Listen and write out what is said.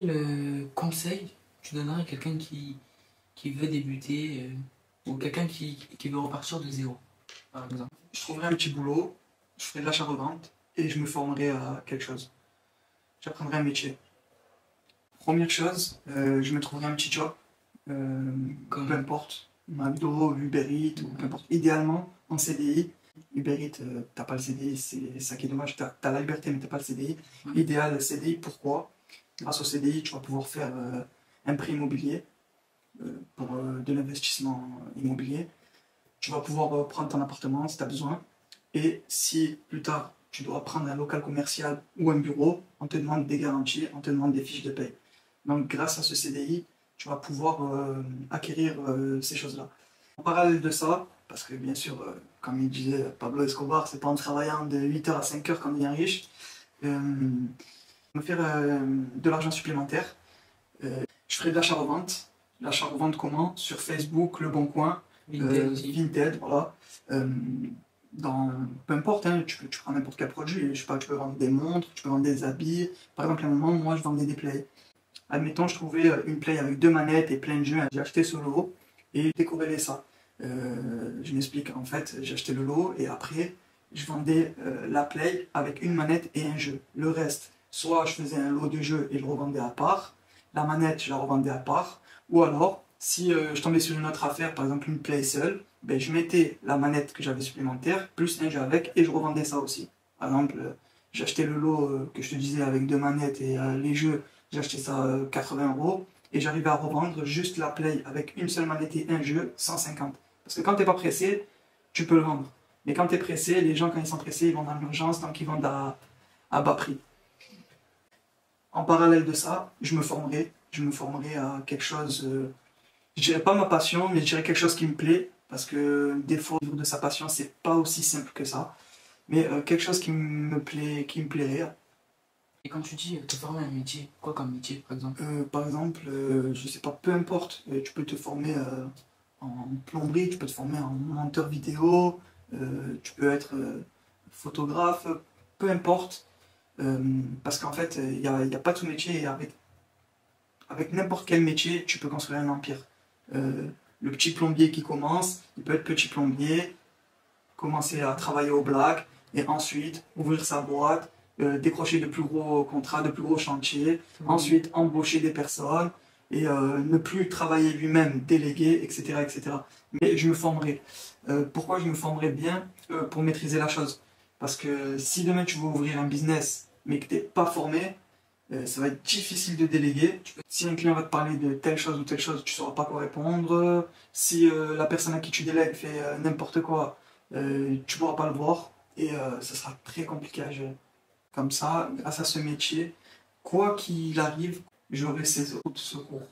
Le conseil tu donnerais à quelqu'un qui veut débuter ou quelqu'un qui veut repartir de zéro, par exemple? Je trouverai un petit boulot, je ferai de l'achat-revente et je me formerai à quelque chose. J'apprendrai un métier. Première chose, je me trouverai un petit job, peu importe, McDo, Uber Eats ou peu importe. Idéalement en CDI. Uber Eats, t'as pas le CDI, c'est ça qui est dommage. T'as la liberté mais t'as pas le CDI. Idéal le CDI, pourquoi? Grâce au CDI, tu vas pouvoir faire un prêt immobilier pour de l'investissement immobilier. Tu vas pouvoir prendre ton appartement si tu as besoin. Et si plus tard tu dois prendre un local commercial ou un bureau, on te demande des garanties, on te demande des fiches de paie. Donc grâce à ce CDI, tu vas pouvoir acquérir ces choses-là. En parallèle de ça, parce que bien sûr, comme il disait Pablo Escobar, c'est pas en travaillant de 8h à 5h qu'on devient riche, me faire de l'argent supplémentaire. Je ferai de l'achat-revente. L'achat-revente comment? Sur Facebook, Le Bon Coin, Vinted, voilà. Peu importe, hein, tu prends n'importe quel produit. Je sais pas, tu peux vendre des montres, tu peux vendre des habits. Par exemple, à un moment, moi, je vendais des plays. Admettons, je trouvais une play avec 2 manettes et plein de jeux. J'ai acheté ce lot et décorrélé ça. Je m'explique, en fait, j'ai acheté le lot et après, je vendais la play avec une manette et un jeu. Le reste, soit je faisais un lot de jeux et je le revendais à part, la manette, je la revendais à part, ou alors, si je tombais sur une autre affaire, par exemple une play seule, ben, je mettais la manette que j'avais supplémentaire, plus un jeu avec, et je revendais ça aussi. Par exemple, j'achetais le lot que je te disais avec 2 manettes et les jeux, j'ai acheté ça 80 € et j'arrivais à revendre juste la play avec une seule manette et un jeu 150. Parce que quand t'es pas pressé, tu peux le vendre. Mais quand t'es pressé, les gens quand ils sont pressés, ils vont dans l'urgence, donc ils vendent à bas prix. En parallèle de ça, je me formerai à quelque chose, je dirais pas ma passion, mais je dirais quelque chose qui me plaît, parce que des fois, vivre de sa passion, c'est pas aussi simple que ça. Mais quelque chose qui me plairait. Et quand tu dis te former à un métier, quoi comme métier par exemple? Je sais pas, peu importe, tu peux te former en plomberie, tu peux te former en monteur vidéo, tu peux être photographe, peu importe, parce qu'en fait, il n'y a pas tout métier et avec n'importe quel métier, tu peux construire un empire. Le petit plombier qui commence, il peut être petit plombier, commencer à travailler au black et ensuite ouvrir sa boîte, décrocher de plus gros contrats, de plus gros chantiers, ensuite embaucher des personnes et ne plus travailler lui-même, déléguer, etc., etc. Mais je me formerai. Pourquoi je me formerai bien? Pour maîtriser la chose. Parce que si demain tu veux ouvrir un business mais que tu n'es pas formé, ça va être difficile de déléguer. Si un client va te parler de telle chose ou telle chose, tu ne sauras pas quoi répondre. Si la personne à qui tu délègues fait n'importe quoi, tu ne pourras pas le voir et ça sera très compliqué à gérer. Comme ça, grâce à ce métier, quoi qu'il arrive, j'aurai ces autres secours.